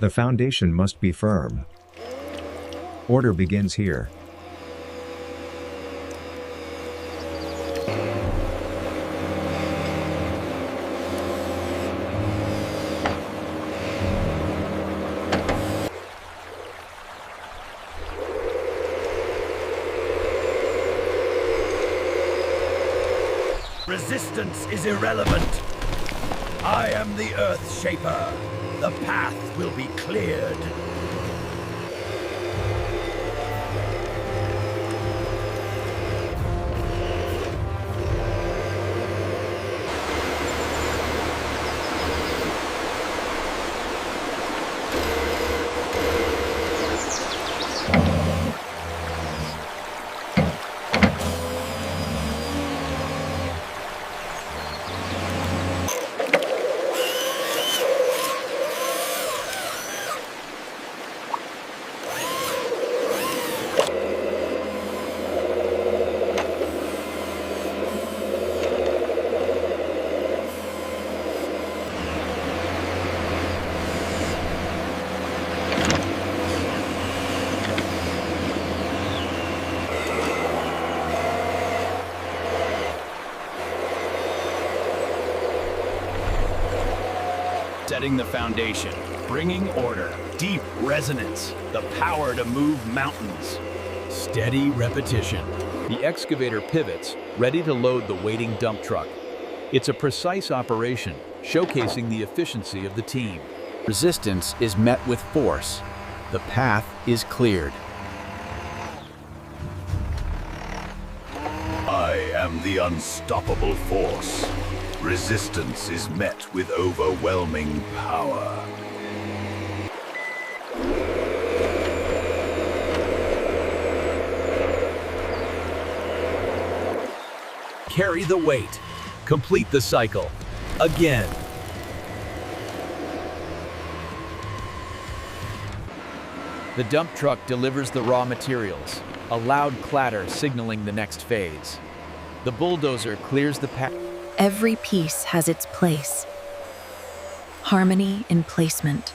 The foundation must be firm. Order begins here. Resistance is irrelevant. I am the Earth Shaper. The path will be cleared. Setting the foundation, bringing order, deep resonance, the power to move mountains. Steady repetition. The excavator pivots, ready to load the waiting dump truck. It's a precise operation, showcasing the efficiency of the team. Resistance is met with force. The path is cleared. I am the unstoppable force. Resistance is met with overwhelming power. Carry the weight. Complete the cycle. Again. The dump truck delivers the raw materials, a loud clatter signaling the next phase. The bulldozer clears the path. Every piece has its place. Harmony in placement.